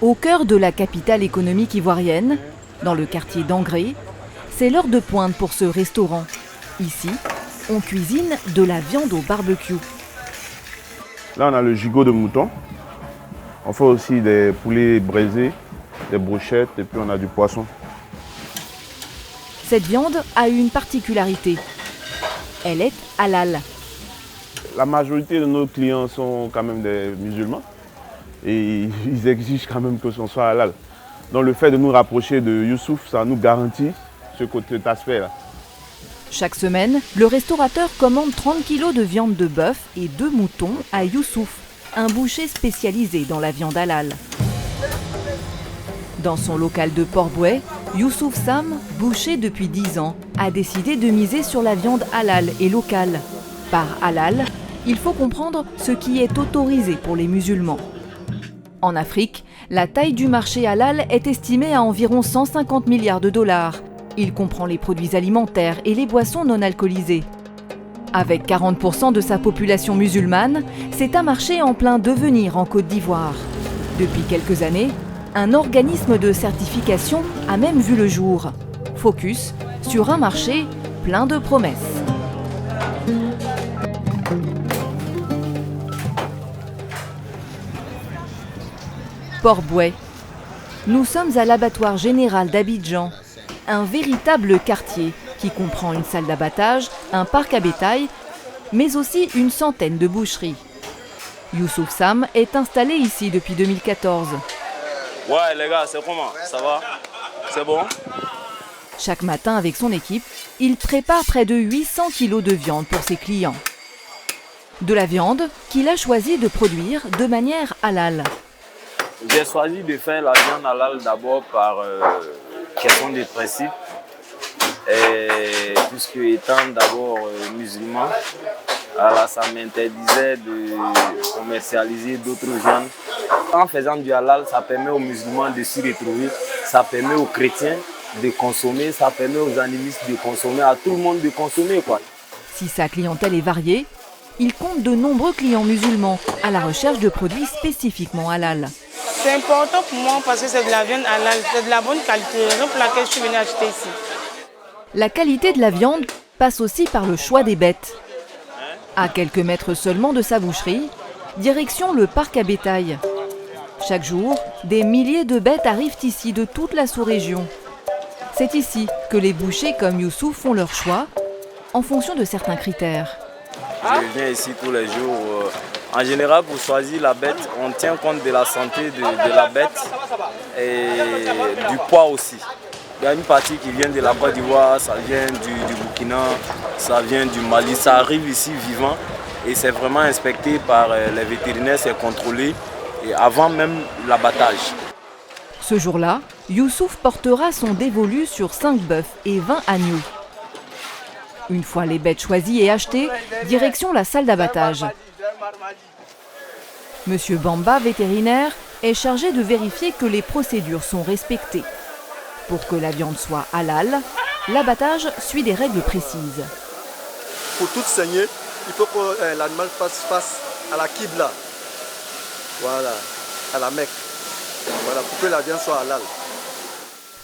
Au cœur de la capitale économique ivoirienne, dans le quartier d'Angré, c'est l'heure de pointe pour ce restaurant. Ici, on cuisine de la viande au barbecue. Là, on a le gigot de mouton. On fait aussi des poulets braisés, des brochettes et puis on a du poisson. Cette viande a une particularité. Elle est halal. La majorité de nos clients sont quand même des musulmans et ils exigent quand même que ce soit halal. Donc le fait de nous rapprocher de Youssouf, ça nous garantit cet aspect-là. Chaque semaine, le restaurateur commande 30 kg de viande de bœuf et 2 moutons à Youssouf, un boucher spécialisé dans la viande halal. Dans son local de Port-Bouët, Youssouf Sam, boucher depuis 10 ans, a décidé de miser sur la viande halal et locale. Par halal, il faut comprendre ce qui est autorisé pour les musulmans. En Afrique, la taille du marché halal est estimée à environ 150 milliards de dollars. Il comprend les produits alimentaires et les boissons non alcoolisées. Avec 40% de sa population musulmane, c'est un marché en plein devenir en Côte d'Ivoire. Depuis quelques années, un organisme de certification a même vu le jour. Focus sur un marché plein de promesses. Port-Bouët. Nous sommes à l'abattoir général d'Abidjan, un véritable quartier qui comprend une salle d'abattage, un parc à bétail, mais aussi une centaine de boucheries. Youssouf Sam est installé ici depuis 2014. Ouais les gars, c'est comment? Ça va? C'est bon? Chaque matin avec son équipe, il prépare près de 800 kg de viande pour ses clients. De la viande qu'il a choisi de produire de manière halal. J'ai choisi de faire la viande halal d'abord par question de principe. Et puisque étant d'abord musulman, alors ça m'interdisait de commercialiser d'autres viandes. En faisant du halal, ça permet aux musulmans de s'y retrouver, ça permet aux chrétiens de consommer, ça permet aux animistes de consommer, à tout le monde de consommer, quoi. Si sa clientèle est variée, il compte de nombreux clients musulmans à la recherche de produits spécifiquement halal. C'est important pour moi parce que c'est de la viande halal, c'est de la bonne qualité, raison pour laquelle je suis venue acheter ici. La qualité de la viande passe aussi par le choix des bêtes. À quelques mètres seulement de sa boucherie, direction le parc à bétail. Chaque jour, des milliers de bêtes arrivent ici de toute la sous-région. C'est ici que les bouchers comme Youssouf font leur choix en fonction de certains critères. Je viens ici tous les jours. En général, pour choisir la bête, on tient compte de la santé de la bête et du poids aussi. Il y a une partie qui vient de la Côte d'Ivoire, ça vient du Burkina, ça vient du Mali, ça arrive ici vivant et c'est vraiment inspecté par les vétérinaires, c'est contrôlé et avant même l'abattage. Ce jour-là, Youssouf portera son dévolu sur 5 bœufs et 20 agneaux. Une fois les bêtes choisies et achetées, direction la salle d'abattage. Monsieur Bamba, vétérinaire, est chargé de vérifier que les procédures sont respectées. Pour que la viande soit halal, l'abattage suit des règles précises. Pour toute saignée, il faut que l'animal fasse face à la Qibla. Voilà, à la Mecque. Voilà, pour que la viande soit halal.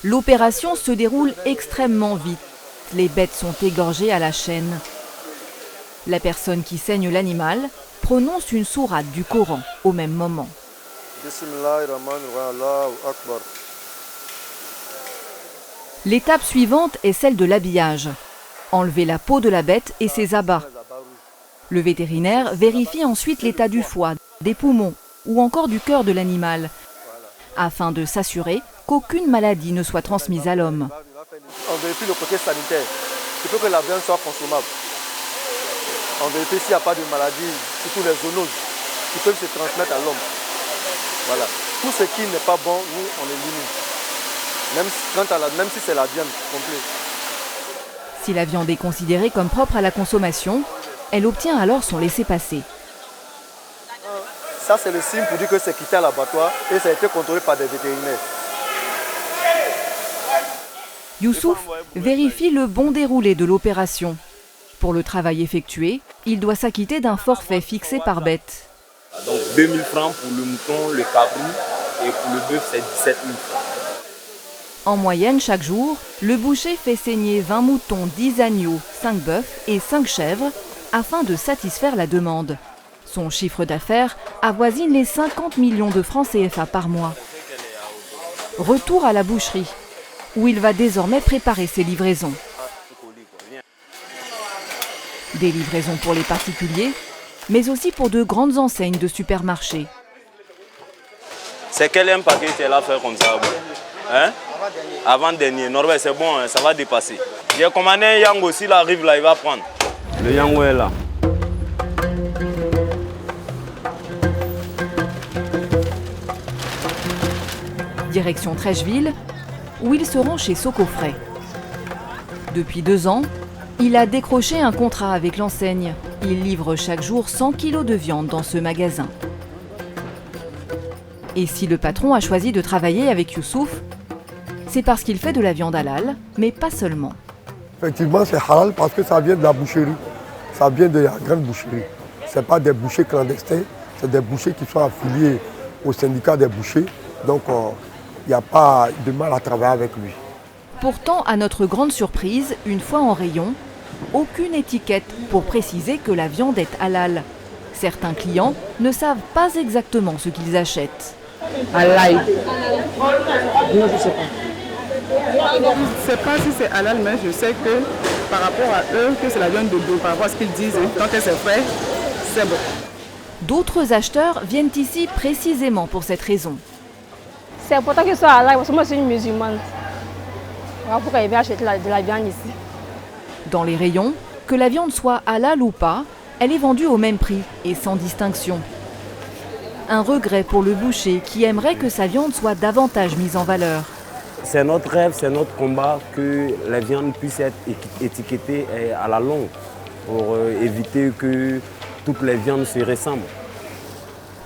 L'opération se déroule extrêmement vite. Les bêtes sont égorgées à la chaîne. La personne qui saigne l'animal prononce une sourate du Coran au même moment. L'étape suivante est celle de l'habillage. Enlever la peau de la bête et ses abats. Le vétérinaire vérifie ensuite l'état du foie, des poumons ou encore du cœur de l'animal, afin de s'assurer qu'aucune maladie ne soit transmise à l'homme. On vérifie le côté sanitaire. Il faut que la viande soit consommable. On vérifie s'il n'y a pas de maladie, surtout les zoonoses, qui peuvent se transmettre à l'homme. Voilà. Tout ce qui n'est pas bon, nous, on élimine. Même si c'est la viande complète. Si la viande est considérée comme propre à la consommation, elle obtient alors son laissez-passer. Ça, c'est le signe pour dire que c'est quitté à l'abattoir et ça a été contrôlé par des vétérinaires. Youssouf vérifie le bon déroulé de l'opération. Pour le travail effectué, il doit s'acquitter d'un forfait fixé par bête. Donc 2000 francs pour le mouton, le cabrou et pour le bœuf, c'est 17 000 francs. En moyenne, chaque jour, le boucher fait saigner 20 moutons, 10 agneaux, 5 bœufs et 5 chèvres afin de satisfaire la demande. Son chiffre d'affaires avoisine les 50 millions de francs CFA par mois. Retour à la boucherie, où il va désormais préparer ses livraisons. Des livraisons pour les particuliers, mais aussi pour de grandes enseignes de supermarchés. C'est quel un paquet tu es là faire comme ça? Hein? Avant-dernier. Norvège, c'est bon, hein, ça va dépasser. J'ai commandé un yang aussi, il arrive là, il va prendre. Le yang est là. Direction Trècheville, où il se rend chez Socofrais. Depuis 2 ans, il a décroché un contrat avec l'enseigne. Il livre chaque jour 100 kilos de viande dans ce magasin. Et si le patron a choisi de travailler avec Youssouf, c'est parce qu'il fait de la viande halal, mais pas seulement. Effectivement, c'est halal parce que ça vient de la boucherie. Ça vient de la grande boucherie. Ce n'est pas des bouchers clandestins, c'est des bouchers qui sont affiliés au syndicat des bouchers. Donc, il n'y a pas de mal à travailler avec lui. Pourtant, à notre grande surprise, une fois en rayon, aucune étiquette pour préciser que la viande est halal. Certains clients ne savent pas exactement ce qu'ils achètent. Halal. Non, je ne sais pas. Je ne sais pas si c'est halal, mais je sais que par rapport à eux, que c'est la viande de bœuf, par rapport à ce qu'ils disent, tant que c'est frais, c'est bon. D'autres acheteurs viennent ici précisément pour cette raison. C'est important que ce soit halal, parce que moi je suis une musulmane. Pourquoi il vient acheter de la viande ici? Dans les rayons, que la viande soit halal ou pas, elle est vendue au même prix et sans distinction. Un regret pour le boucher qui aimerait que sa viande soit davantage mise en valeur. C'est notre rêve, c'est notre combat que la viande puisse être étiquetée à la longue pour éviter que toutes les viandes se ressemblent.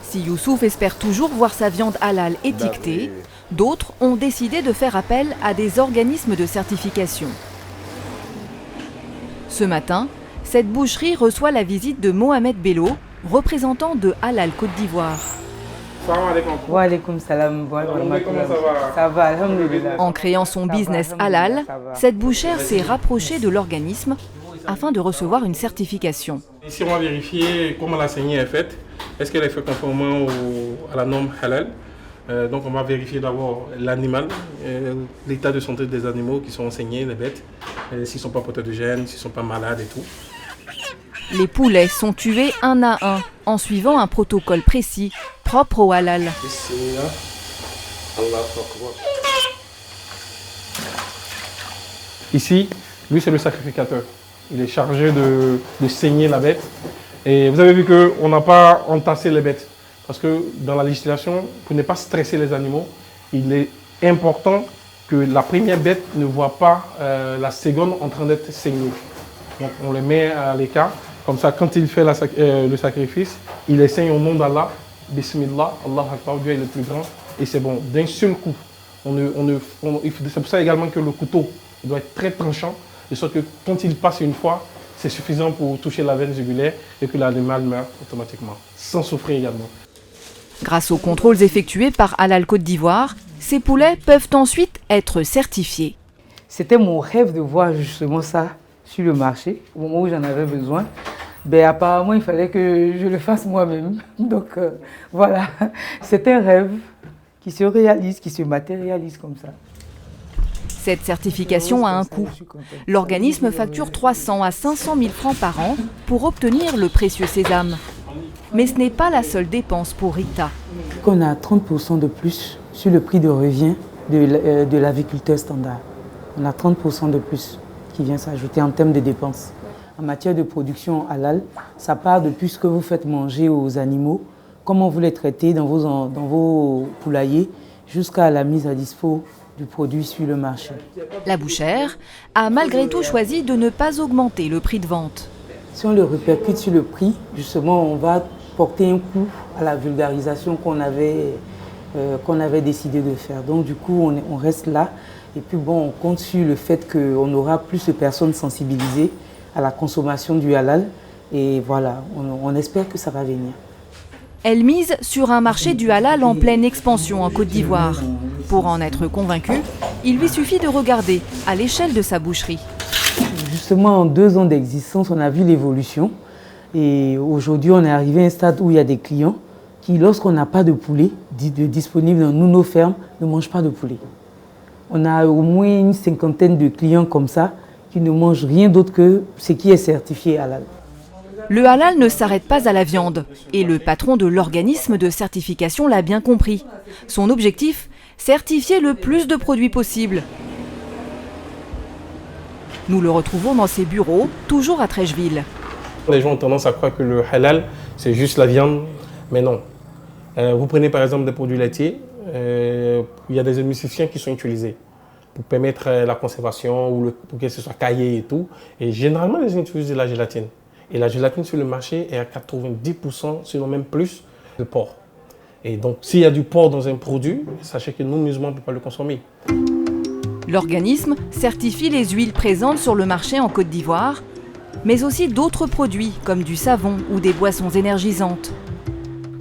Si Youssouf espère toujours voir sa viande halal étiquetée, d'autres ont décidé de faire appel à des organismes de certification. Ce matin, cette boucherie reçoit la visite de Mohamed Bello, représentant de Halal Côte d'Ivoire. Wa alaikum salam. Ça va, alhamdoulilah. En créant son business halal, cette bouchère s'est rapprochée de l'organisme afin de recevoir une certification. Ici, on va vérifier comment la saignée est faite. Est-ce qu'elle est faite conformément à la norme halal? Donc on va vérifier d'abord l'animal, l'état de santé des animaux qui sont saignés, les bêtes, s'ils ne sont pas porteurs de gènes, s'ils ne sont pas malades et tout. Les poulets sont tués un à un en suivant un protocole précis, propre au halal. Ici, lui c'est le sacrificateur. Il est chargé de saigner la bête. Et vous avez vu qu'on n'a pas entassé les bêtes. Parce que dans la législation, pour ne pas stresser les animaux, il est important que la première bête ne voit pas la seconde en train d'être saignée. Donc on les met à l'écart. Comme ça, quand il fait le sacrifice, il les saigne au nom d'Allah. Bismillah, Allah Akbar, Dieu est le plus grand. Et c'est bon, d'un seul coup. C'est pour ça également que le couteau doit être très tranchant. De sorte que quand il passe une fois, c'est suffisant pour toucher la veine jugulaire et que l'animal meurt automatiquement, sans souffrir également. Grâce aux contrôles effectués par Halal Côte d'Ivoire, ces poulets peuvent ensuite être certifiés. C'était mon rêve de voir justement ça sur le marché, au moment où j'en avais besoin. Ben, apparemment, il fallait que je le fasse moi-même. Donc voilà, c'est un rêve qui se réalise, qui se matérialise comme ça. Cette certification a un coût. L'organisme facture 300 à 500 000 francs par an pour obtenir le précieux sésame. Mais ce n'est pas la seule dépense pour Rita. On a 30% de plus sur le prix de revient de l'aviculteur standard. On a 30% de plus qui vient s'ajouter en termes de dépenses. En matière de production halal, ça part depuis ce que vous faites manger aux animaux, comment vous les traitez dans vos poulaillers, jusqu'à la mise à dispo du produit sur le marché. La bouchère a malgré tout choisi de ne pas augmenter le prix de vente. Si on le répercute sur le prix, justement, on va porter un coup à la vulgarisation qu'on avait décidé de faire. Donc du coup, on reste là. Et puis bon, on compte sur le fait qu'on aura plus de personnes sensibilisées à la consommation du halal. Et voilà, on espère que ça va venir. Elle mise sur un marché du halal en pleine expansion en Côte d'Ivoire. Pour en être convaincu, il lui suffit de regarder à l'échelle de sa boucherie. Justement, en 2 ans d'existence, on a vu l'évolution. Et aujourd'hui, on est arrivé à un stade où il y a des clients qui, lorsqu'on n'a pas de poulet disponible dans nos fermes, ne mangent pas de poulet. On a au moins une 50aine de clients comme ça qui ne mangent rien d'autre que ce qui est certifié halal. Le halal ne s'arrête pas à la viande et le patron de l'organisme de certification l'a bien compris. Son objectif, certifier le plus de produits possible. Nous le retrouvons dans ses bureaux, toujours à Trècheville. Les gens ont tendance à croire que le halal, c'est juste la viande, mais non. Vous prenez par exemple des produits laitiers, il y a des émulsifiants qui sont utilisés pour permettre la conservation ou pour que ce soit caillé et tout. Et généralement, les gens utilisent de la gélatine. Et la gélatine sur le marché est à 90%, sinon même plus, de porc. Et donc, s'il y a du porc dans un produit, sachez que nous, musulmans, on ne peut pas le consommer. L'organisme certifie les huiles présentes sur le marché en Côte d'Ivoire, mais aussi d'autres produits comme du savon ou des boissons énergisantes.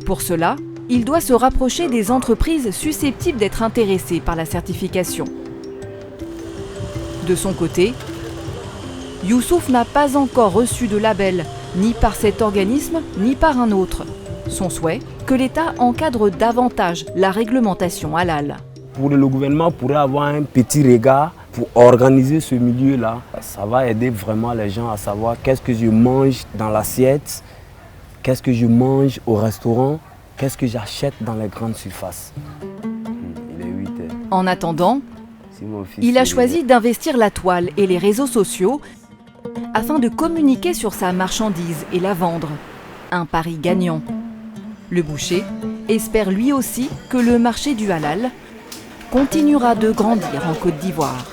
Pour cela, il doit se rapprocher des entreprises susceptibles d'être intéressées par la certification. De son côté, Youssouf n'a pas encore reçu de label, ni par cet organisme, ni par un autre. Son souhait, que l'État encadre davantage la réglementation halal. Pour le gouvernement pourrait avoir un petit regard pour organiser ce milieu-là. Ça va aider vraiment les gens à savoir qu'est-ce que je mange dans l'assiette, qu'est-ce que je mange au restaurant, qu'est-ce que j'achète dans les grandes surfaces. Il est 8 heures. En attendant, il a choisi d'investir la toile et les réseaux sociaux afin de communiquer sur sa marchandise et la vendre. Un pari gagnant. Le boucher espère lui aussi que le marché du halal continuera de grandir en Côte d'Ivoire.